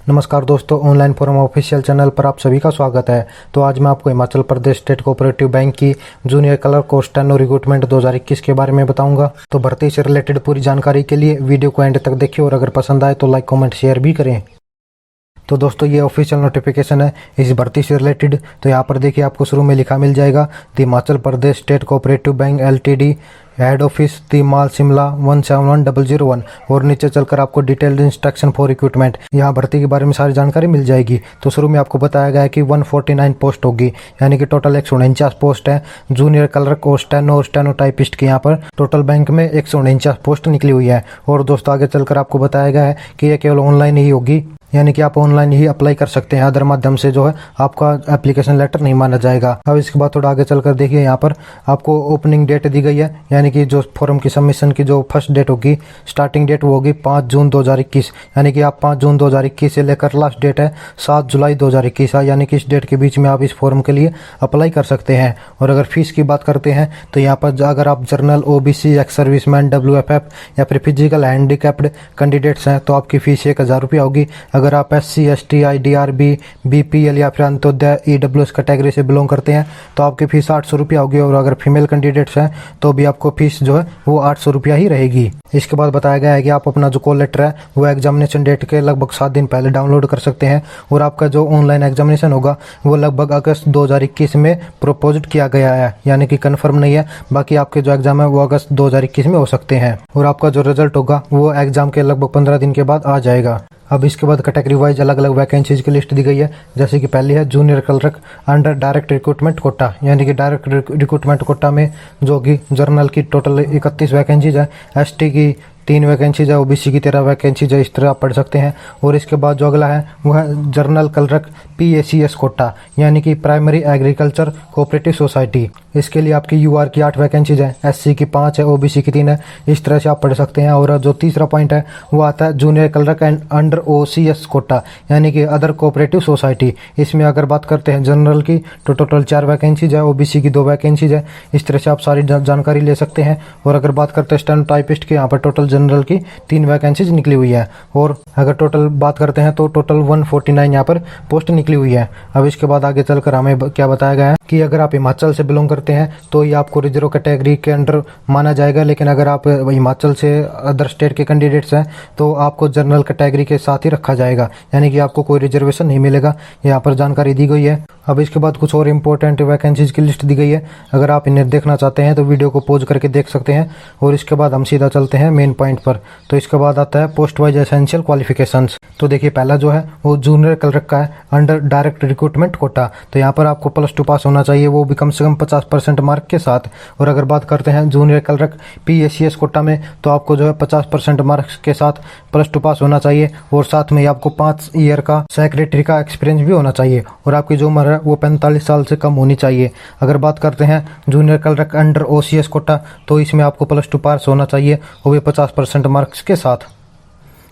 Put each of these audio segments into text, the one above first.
नमस्कार दोस्तों, online forum official channel पर आप सभी का स्वागत है। तो आज मैं आपको Himachal Pradesh state cooperative bank की जूनियर क्लर्क और स्टेनो रिक्रूटमेंट 2021 के बारे में बताऊंगा। तो भर्ती से रिलेटेड पूरी जानकारी के लिए वीडियो को एंड तक देखिए और अगर पसंद आए तो लाइक कमेंट शेयर भी करें। तो दोस्तों, ये ऑफिशियल नोटिफिकेशन है इस भर्ती से रिलेटेड। तो यहाँ पर देखिए, आपको शुरू में लिखा मिल जाएगा the Himachal Pradesh state cooperative bank LTD head office the mall Shimla 171001 और नीचे चलकर आपको डिटेल्ड इंस्ट्रक्शन फॉर रिक्रूटमेंट, यहाँ भर्ती के बारे में सारी जानकारी मिल जाएगी। तो शुरू में आपको बताया गया है कि 149 पोस्ट होगी, यानी कि टोटल 149 पोस्ट है जूनियर क्लर्क और स्टेनो टाइपिस्ट की। यहाँ पर टोटल बैंक में 149 पोस्ट निकली हुई है। और दोस्तों, आगे चलकर आपको बताया गया है कि यह केवल ऑनलाइन ही होगी, यानी कि आप ऑनलाइन ही अप्लाई कर सकते हैं। अदर माध्यम से जो है आपका एप्लीकेशन लेटर नहीं माना जाएगा। अब इसके बाद थोड़ा आगे चलकर देखिए, यहाँ पर आपको ओपनिंग डेट दी गई है, यानी कि जो फॉर्म की सबमिशन की जो फर्स्ट डेट होगी, स्टार्टिंग डेट वो होगी 5 जून 2021, यानी कि आप 5 जून 2021 से लेकर लास्ट डेट है 7 जुलाई 2021 है, यानी कि इस डेट के बीच में आप इस फॉर्म के लिए अप्लाई कर सकते हैं। और अगर फीस की बात करते हैं तो यहाँ पर अगर आप journal OBC, ex serviceman, WFF या फिर फिजिकल हैंडीकैप्ड कैंडिडेट्स हैं तो आपकी फीस 1000 रुपया होगी। अगर आप SC, ST, IDRB, BPL या फिर अंत्योदय EWS कैटेगरी से बिलोंग करते हैं तो आपकी फीस 800 रुपया होगी। और अगर फीमेल कैंडिडेट्स हैं तो भी आपको फीस जो है वो 800 रुपया ही रहेगी। इसके बाद बताया गया है कि आप अपना जो कॉल लेटर है वो एग्जामिनेशन डेट के लगभग 7 दिन पहले डाउनलोड कर सकते हैं। और आपका जो ऑनलाइन एग्जामिनेशन होगा वो लगभग अगस्त 2021 में प्रपोज्ड किया गया है, यानी कि कंफर्म नहीं है। बाकी आपके जो एग्जाम है वो अगस्त 2021 में हो सकते हैं। और आपका जो रिजल्ट होगा वो एग्जाम के लगभग 15 दिन के बाद आ जाएगा। अब इसके बाद कैटेगरी वाइज अलग अलग वैकेंसीज की लिस्ट दी गई है। जैसे कि पहली है junior clerk under direct recruitment quota, यानी कि डायरेक्ट रिक्रूटमेंट कोटा में जो कि जर्नल की टोटल 31 वैकेंसीज है, ST की 3 वैकेंसीज है, OBC की 13 वैकेंसीज है। इस तरह आप पढ़ सकते हैं। और इसके बाद जो अगला है वो है जर्नल क्लर्क PACS कोटा, यानी कि प्राइमरी एग्रीकल्चर कोऑपरेटिव सोसाइटी। इसके लिए आपकी UR की 8 वैकेंसीज है, SC की 5 है, OBC की 3 है। इस तरह से आप पढ़ सकते हैं। और जो तीसरा पॉइंट है वो आता है junior clerk and under OCS quota, यानी कि अदर कोऑपरेटिव सोसाइटी। इसमें अगर बात करते हैं जनरल की तो टोटल 4 वैकेंसीज है, OBC की 2 वैकेंसीज है। इस तरह से आप सारी जानकारी ले सकते हैं। और अगर बात करते हैं स्टेनो टाइपिस्ट की, यहाँ पर टोटल जनरल की 3 वैकेंसीज निकली हुई है। और अगर टोटल बात करते हैं तो टोटल 149 यहाँ पर पोस्ट निकली हुई है। अब इसके बाद आगे चलकर हमें क्या बताया गया है कि अगर आप हिमाचल से बिलोंग करते हैं तो ये आपको रिजर्व कैटेगरी के अंडर माना जाएगा। लेकिन अगर आप हिमाचल से अदर स्टेट के कैंडिडेट्स हैं तो आपको जनरल कैटेगरी के साथ ही रखा जाएगा, यानी कि आपको कोई रिजर्वेशन नहीं मिलेगा। यहाँ पर जानकारी दी गई है। अब इसके बाद कुछ और इंपॉर्टेंट वैकेंसीज की लिस्ट दी गई है। अगर आप इन्हें देखना चाहते हैं तो वीडियो को पॉज करके देख सकते हैं। और इसके बाद हम सीधा चलते हैं मेन पॉइंट पर। तो इसके बाद आता है पोस्ट वाइज एसेंशियल क्वालिफिकेशंस। तो देखिए, पहला जो है वो जूनियर क्लर्क का है अंडर डायरेक्ट रिक्रूटमेंट कोटा। तो यहाँ पर आपको +2 पास होना चाहिए, वो भी कम से कम 50% मार्क के साथ। और अगर बात करते हैं जूनियर क्लर्क PACS कोटा में तो आपको जो है 50% मार्क्स के साथ +2 पास होना चाहिए। और साथ में आपको 5 ईयर का सेक्रेटरी का एक्सपीरियंस भी होना चाहिए। और आपकी जो उम्र है वो 45 साल से कम होनी चाहिए। अगर बात करते हैं junior clerk under OCS quota तो इसमें आपको +2 पास होना चाहिए, वो भी 50% मार्क्स के साथ।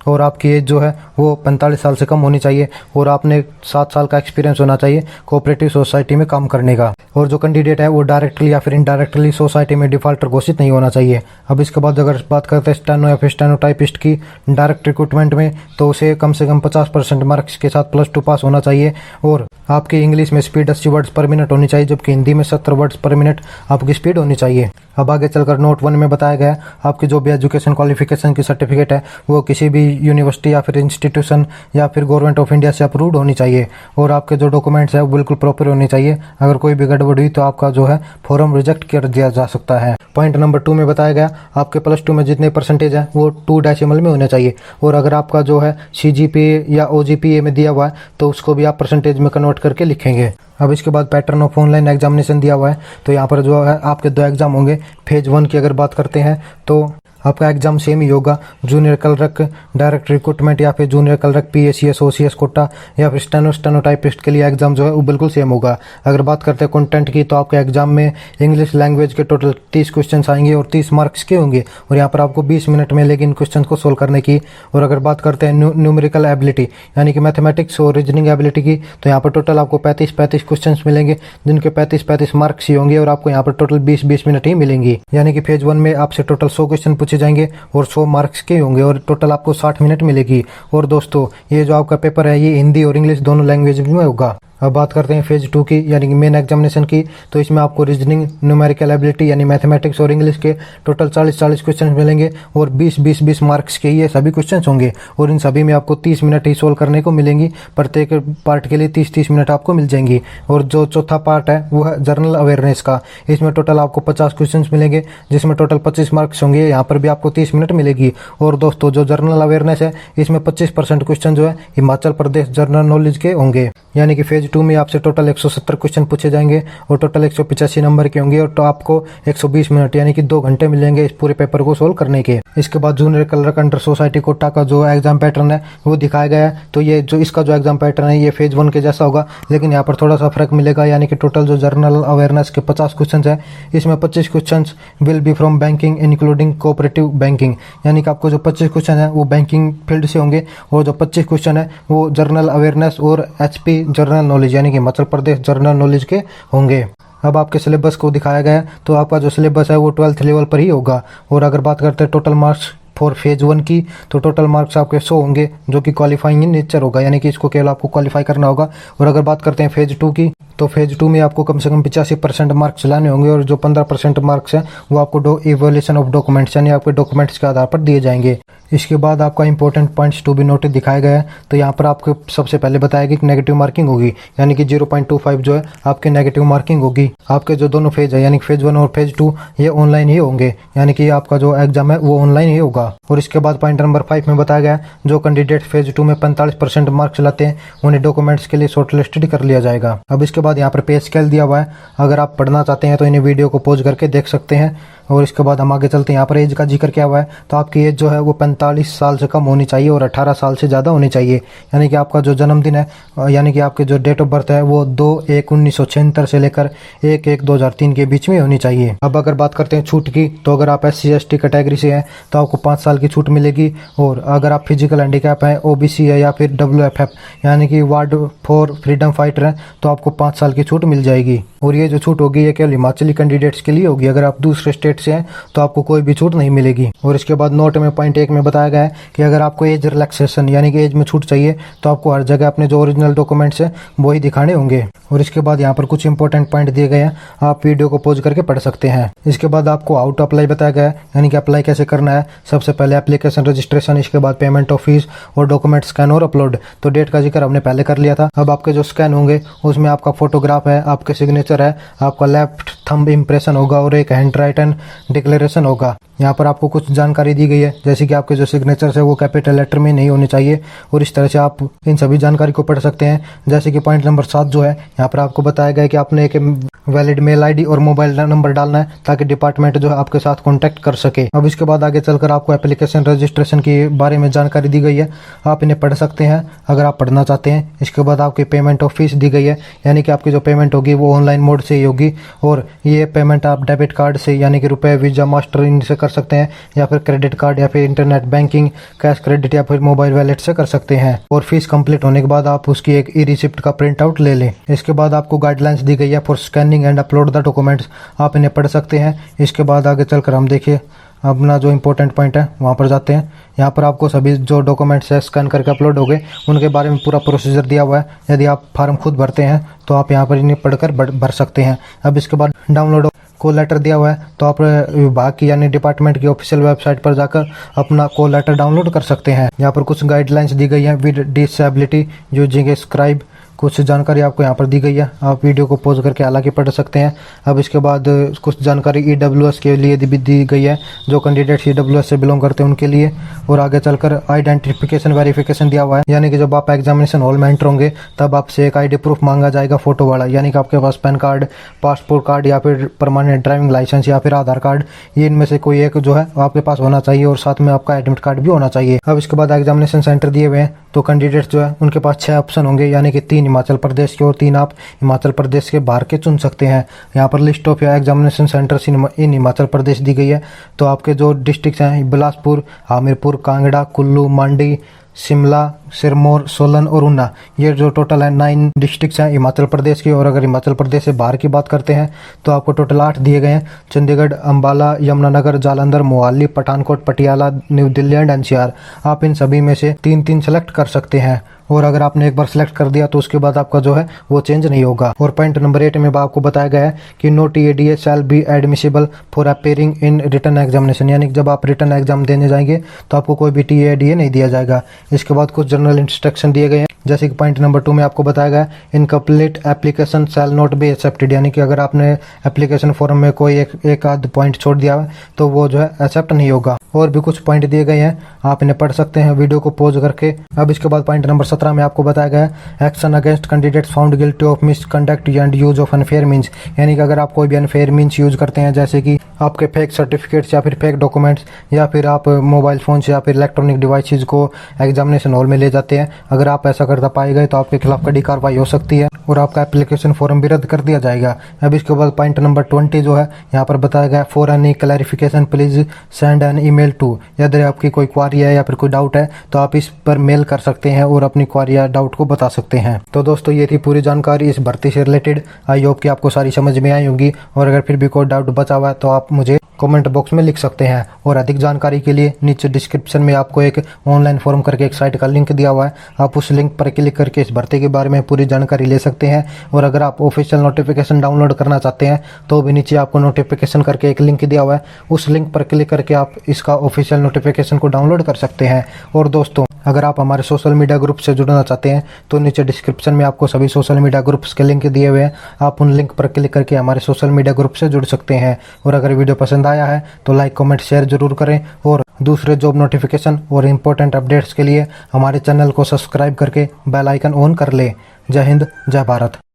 और आपकी एज जो है वो 45 साल से कम होनी चाहिए। और आपने 7 साल का एक्सपीरियंस होना चाहिए कोऑपरेटिव सोसाइटी में काम करने का। और जो कैंडिडेट है वो डायरेक्टली या फिर इनडायरेक्टली सोसाइटी में डिफॉल्टर घोषित नहीं होना चाहिए। अब इसके बाद अगर बात करते हैं स्टेनो या फिर स्टेनो टाइपिस्ट की डायरेक्ट रिक्रूटमेंट में तो उसे कम से कम 50% मार्क्स के साथ +2 पास होना चाहिए। और आपकी इंग्लिश में स्पीड 80 वर्ड्स पर मिनट होनी चाहिए, जबकि हिंदी में 70 वर्ड्स पर मिनट आपकी स्पीड होनी चाहिए। अब आगे चलकर नोट 1 में बताया गया आपकी जो भी एजुकेशन क्वालिफिकेशन की सर्टिफिकेट है वो किसी भी यूनिवर्सिटी या फिर इंस्टीट्यूशन या फिर गवर्नमेंट ऑफ इंडिया से अप्रूव्ड होनी चाहिए। और आपके जो डॉक्यूमेंट्स है वो बिल्कुल प्रॉपर होने चाहिए। अगर कोई भी गड़बड़ हुई तो आपका जो है फॉर्म रिजेक्ट कर दिया जा सकता है। पॉइंट नंबर 2 में बताया गया आपके +2 में जितने परसेंटेज है वो 2 डेसिमल में होने चाहिए। और अगर आपका जो है CGPA या OGPA में दिया हुआ है तो उसको भी आप परसेंटेज में कन्वर्ट करके लिखेंगे। अब इसके बाद पैटर्न ऑफ ऑनलाइन एग्जामिनेशन दिया हुआ है। तो यहाँ पर जो है आपके 2 एग्जाम होंगे। फेज 1 की अगर बात करते हैं तो आपका एग्जाम सेम ही होगा, जूनियर क्लर्क डायरेक्ट रिक्रूटमेंट या फिर junior clerk PACS OCS quota या फिर स्टेनो टाइपिस्ट के लिए एग्जाम जो है वो बिल्कुल सेम होगा। अगर बात करते हैं कंटेंट की तो आपके एग्जाम में इंग्लिश लैंग्वेज के टोटल 30 क्वेश्चन आएंगे और 30 मार्क्स के होंगे। और यहाँ पर आपको 20 मिनट में लेकिन क्वेश्चन को सोल्व करने की। और अगर बात करते हैं न्यूमेरिकल एबिलिटी यानी कि मैथमेटिक्स और रीजनिंग एबिलिटी की तो यहाँ पर टोटल आपको 35 क्वेश्चन मिलेंगे, जिनके 35 मार्क्स ही होंगे। और आपको यहाँ पर टोटल 20 मिनट ही मिलेंगी, यानी कि फेज 1 में आपसे टोटल 100 क्वेश्चन पूछे पूछे जाएंगे और 100 मार्क्स के होंगे और टोटल आपको 60 मिनट मिलेगी। और दोस्तों ये जो आपका पेपर है ये हिंदी और इंग्लिश दोनों लैंग्वेज में होगा। अब बात करते हैं फेज 2 की यानी कि मेन एग्जामिनेशन की। तो इसमें आपको रीजनिंग, न्यूमेरिकल एबिलिटी यानी मैथमेटिक्स और इंग्लिश के टोटल 40 क्वेश्चन मिलेंगे और 20 मार्क्स के ये सभी क्वेश्चन होंगे और इन सभी में आपको 30 मिनट ही सोल्व करने को मिलेंगी। प्रत्येक पार्ट के लिए 30 मिनट आपको मिल जाएंगी। और जो चौथा पार्ट है वो है जनरल अवेयरनेस का। इसमें टोटल आपको 50 क्वेश्चन मिलेंगे जिसमें टोटल 25 मार्क्स होंगे। यहाँ पर भी आपको 30 मिनट मिलेगी। और दोस्तों जो जनरल अवेयरनेस है इसमें 25% क्वेश्चन जो है हिमाचल प्रदेश जनरल नॉलेज के होंगे। यानी कि फेज 2 में आपसे टोटल 170 क्वेश्चन पूछे जाएंगे और टोटल 185 नंबर के होंगे और तो आपको 120 मिनट यानी कि 2 घंटे मिलेंगे इस पूरे पेपर को सोल्व करने के। इसके बाद junior clerk under society quota का जो एग्जाम पैटर्न है वो दिखाया गया है। तो ये जो इसका जो एग्जाम पैटर्न है ये फेज 1 के जैसा होगा, लेकिन यहाँ पर थोड़ा सा फर्क मिलेगा। यानी कि टोटल जो जनरल अवेयरनेस के 50 क्वेश्चन है इसमें 25 question will be from banking including cooperative banking. यानी कि आपको जो 25 क्वेश्चन है वो बैंकिंग फील्ड से होंगे और जो 25 क्वेश्चन है वो जनरल अवेयरनेस और HP जनरल नॉलेज यानी कि हिमाचल प्रदेश जनरल नॉलेज के होंगे। अब आपके सिलेबस को दिखाया गया है तो आपका जो सिलेबस है वो 12th लेवल पर ही होगा। और अगर बात करते हैं टोटल मार्क्स फॉर फेज 1 की तो टोटल मार्क्स आपके 100 होंगे जो कि क्वालिफाइंग इन नेचर होगा, यानी कि इसको केवल आपको क्वालिफाई करना होगा। और अगर बात करते हैं फेज 2 की तो फेज 2 में आपको कम से कम 85% मार्क्स लाने होंगे और जो 15% मार्क्स हैं वो आपको इवैल्यूएशन ऑफ डॉक्यूमेंट्स यानी आपके डॉक्यूमेंट्स के आधार पर दिए जाएंगे। इसके बाद आपका important points to be noted दिखाया गया है। तो यहाँ पर आपको सबसे पहले बताया गया कि नेगेटिव मार्किंग होगी, यानी कि 0.25 जो है आपके नेगेटिव मार्किंग होगी। आपके जो दोनों फेज है यानी फेज 1 और फेज 2 ये ऑनलाइन ही होंगे, यानी कि आपका जो एग्जाम है वो ऑनलाइन ही होगा। और इसके बाद पॉइंट नंबर 5 में बताया गया जो कैंडिडेट फेज 2 में 45% मार्क्स लाते हैं उन्हें डॉक्यूमेंट्स के लिए शॉर्टलिस्टेड कर लिया जाएगा। अब इसके बाद यहाँ पर पे स्केल दिया हुआ है, अगर आप पढ़ना चाहते हैं तो इन्हें वीडियो को पॉज करके देख सकते हैं। और इसके बाद हम आगे चलते हैं। यहाँ पर एज का जिक्र किया हुआ है तो आपकी एज जो है वो 45 साल से कम होनी चाहिए और 18 साल से ज़्यादा होनी चाहिए। यानी कि आपका जो जन्मदिन है यानी कि आपके जो डेट ऑफ बर्थ है वो 2/1/1976 से लेकर 1/1/2003 के बीच में होनी चाहिए। अब अगर बात करते हैं छूट की तो अगर आप SC ST कैटेगरी से हैं तो आपको 5 साल की छूट मिलेगी। और अगर आप फिजिकल हैंडीकैप हैं, OBC है या फिर WFF यानी कि वार्ड फॉर फ्रीडम फाइटर हैं तो आपको 5 साल की छूट मिल जाएगी। और ये जो छूट होगी ये केवल हिमाचली कैंडिडेट्स के लिए होगी, अगर आप दूसरे स्टेट से हैं तो आपको कोई भी छूट नहीं मिलेगी। और इसके बाद नोट में पॉइंट 1 में बताया गया है कि अगर आपको एज रिलैक्सेशन यानी कि एज में छूट चाहिए तो आपको हर जगह अपने जो ओरिजिनल डॉक्यूमेंट्स हैं वो ही दिखाने होंगे। और इसके बाद यहाँ पर कुछ इंपॉर्टेंट पॉइंट दिए गए हैं, आप वीडियो को पॉज करके पढ़ सकते हैं। इसके बाद आपको हाउ टू अप्लाई बताया गया है, यानी कि अप्लाई कैसे करना है। सबसे पहले एप्लीकेशन रजिस्ट्रेशन, इसके बाद पेमेंट ऑफ फीस और डॉक्यूमेंट स्कैन और अपलोड। तो डेट का जिक्र हमने पहले कर लिया था। अब आपके जो स्कैन होंगे उसमें आपका फोटोग्राफ है, आपके सिग्नेचर है, आपका लेफ्ट थंब इम्प्रेशन होगा और एक हैंड राइटन डिक्लेरेशन होगा। यहाँ पर आपको कुछ जानकारी दी गई है जैसे कि आपके जो सिग्नेचर है वो कैपिटल लेटर में नहीं होने चाहिए और इस तरह से आप इन सभी जानकारी को पढ़ सकते हैं। जैसे कि पॉइंट नंबर 7 जो है यहाँ पर आपको बताया गया है कि आपने एक वैलिड मेल आईडी और मोबाइल नंबर डालना है ताकि डिपार्टमेंट जो है आपके साथ कांटेक्ट कर सके। अब इसके बाद आगे चलकर आपको एप्लीकेशन रजिस्ट्रेशन के बारे में जानकारी दी गई है, आप इन्हें पढ़ सकते हैं अगर आप पढ़ना चाहते हैं। इसके बाद आपकी पेमेंट ऑफ फीस दी गई है, यानी कि आपकी जो पेमेंट होगी वो ऑनलाइन मोड से ही होगी और ये पेमेंट आप डेबिट कार्ड से यानी कि रुपए, वीजा, मास्टर इनसे कर सकते हैं या फिर क्रेडिट कार्ड या फिर इंटरनेट बैंकिंग, कैश क्रेडिट या फिर मोबाइल वॉलेट से कर सकते हैं। और फीस कंप्लीट होने के बाद आप उसकी एक ई-रिसिप्ट का प्रिंट आउट ले लें। इसके बाद आपको गाइडलाइंस दी गई है for scanning and upload the documents, आप इन्हें पढ़ सकते हैं। इसके बाद आगे चलकर हम देखिए अपना जो इंपॉर्टेंट पॉइंट है वहाँ पर जाते हैं। यहाँ पर आपको सभी जो डॉक्यूमेंट्स है स्कैन करके अपलोड हो गए उनके बारे में पूरा प्रोसीजर दिया हुआ है। यदि आप फॉर्म खुद भरते हैं तो आप यहाँ पर इन्हें पढ़कर भर सकते हैं। अब इसके बाद डाउनलोड कॉल लेटर दिया हुआ है तो आप विभाग की यानी डिपार्टमेंट की ऑफिशियल वेबसाइट पर जाकर अपना कॉल लेटर डाउनलोड कर सकते हैं। यहाँ पर कुछ गाइडलाइंस दी गई है with disability using A scribe, कुछ जानकारी आपको यहाँ पर दी गई है, आप वीडियो को पॉज करके हालांकि पढ़ सकते हैं। अब इसके बाद कुछ जानकारी EWS के लिए भी दी गई है, जो कैंडिडेट EWS से बिलोंग करते हैं उनके लिए। और आगे चलकर आइडेंटिफिकेशन वेरिफिकेशन दिया हुआ है, यानी कि जब आप एग्जामिनेशन हॉल में एंटर होंगे तब आपसे एक ID प्रूफ मांगा जाएगा फोटो वाला, यानी कि आपके पास पैन कार्ड, पासपोर्ट कार्ड या फिर परमानेंट ड्राइविंग लाइसेंस या फिर आधार कार्ड, ये इनमें से कोई एक जो है आपके पास होना चाहिए और साथ में आपका एडमिट कार्ड भी होना चाहिए। अब इसके बाद एग्जामिनेशन सेंटर दिए हुए हैं तो कैंडिडेट्स जो है उनके पास 6 ऑप्शन होंगे, यानी कि 3 हिमाचल प्रदेश के और 3 आप हिमाचल प्रदेश के बाहर के चुन सकते हैं। यहाँ पर list of examination centres in Himachal Pradesh दी गई है। तो आपके जो डिस्ट्रिक्ट हैं बिलासपुर, हमीरपुर, कांगड़ा, कुल्लू, मंडी, शिमला, सिरमौर, सोलन और ऊना, ये जो टोटल है 9 डिस्ट्रिक्ट्स हैं हिमाचल प्रदेश की। और अगर हिमाचल प्रदेश से बाहर की बात करते हैं तो आपको टोटल 8 दिए गए हैं। Chandigarh, Ambala, Yamunanagar, Jalandhar, Mohali, Pathankot, Patiala, new Delhi and NCR. आप इन सभी में से 3-3 सेलेक्ट कर सकते हैं। और अगर आपने एक बार सेलेक्ट कर दिया तो उसके बाद आपका जो है वो चेंज नहीं होगा। और पॉइंट नंबर 8 में आपको बताया गया है कि no TADA shall be admissible for appearing in written examination, यानी कि जब आप रिटन एग्जाम देने जाएंगे तो आपको कोई भी TADA नहीं दिया जाएगा। इसके बाद कुछ जनरल इंस्ट्रक्शन दिए गए हैं, जैसे कि पॉइंट नंबर 2 में आपको बताया गया है incomplete application shall not be accepted, यानी कि अगर आपने एप्लीकेशन फॉर्म में कोई एक आध पॉइंट छोड़ दिया है तो वो जो है एक्सेप्ट नहीं होगा। और भी कुछ पॉइंट दिए गए हैं, आप इन्हें पढ़ सकते हैं वीडियो को पॉज करके। अब इसके बाद पॉइंट नंबर 17 में आपको बताया गया है action against candidates found guilty of misconduct and use of unfair means, यानी कि अगर आप कोई भी अनफेयर मीन्स यूज करते हैं, जैसे कि आपके फेक सर्टिफिकेट्स या फिर फेक डॉक्यूमेंट्स, या फिर आप मोबाइल फोन या फिर इलेक्ट्रॉनिक डिवाइसेज को एग्जामिनेशन हॉल में ले जाते हैं, अगर आप ऐसा करता पाए गए तो आपके खिलाफ कड़ी कार्रवाई हो सकती है और आपका एप्लीकेशन फॉर्म भी रद्द कर दिया जाएगा। अब इसके बाद पॉइंट नंबर 20 जो है यहाँ पर बताया गया for any clarification please send an email to, यदि आपकी कोई क्वारी है या फिर कोई डाउट है तो आप इस पर मेल कर सकते हैं और अपनी क्वारी या डाउट को बता सकते हैं। तो दोस्तों ये थी पूरी जानकारी इस भर्ती से रिलेटेड। आई होप कि आपको सारी समझ में आई होंगी, और अगर फिर भी कोई डाउट बचा हुआ है तो आप मुझे कमेंट बॉक्स में लिख सकते हैं। और अधिक जानकारी के लिए नीचे डिस्क्रिप्शन में आपको एक ऑनलाइन फॉर्म करके एक साइट का लिंक दिया हुआ है, आप उस लिंक पर क्लिक करके इस भर्ती के बारे में पूरी जानकारी ले सकते हैं। और अगर आप ऑफिशियल नोटिफिकेशन डाउनलोड करना चाहते हैं तो भी नीचे आपको नोटिफिकेशन करके एक लिंक दिया हुआ है, उस लिंक पर क्लिक करके आप इसका ऑफिशियल नोटिफिकेशन को डाउनलोड कर सकते हैं। और दोस्तों अगर आप हमारे सोशल मीडिया ग्रुप से जुड़ना चाहते हैं तो नीचे डिस्क्रिप्शन में आपको सभी सोशल मीडिया ग्रुप्स के लिंक दिए हुए हैं, आप उन लिंक पर क्लिक करके हमारे सोशल मीडिया ग्रुप से जुड़ सकते हैं। और अगर वीडियो पसंद आया है तो लाइक, कमेंट, शेयर जरूर करें, और दूसरे जॉब नोटिफिकेशन और इम्पोर्टेंट अपडेट्स के लिए हमारे चैनल को सब्सक्राइब करके बेल आइकन ऑन कर लें। जय हिंद, जय भारत।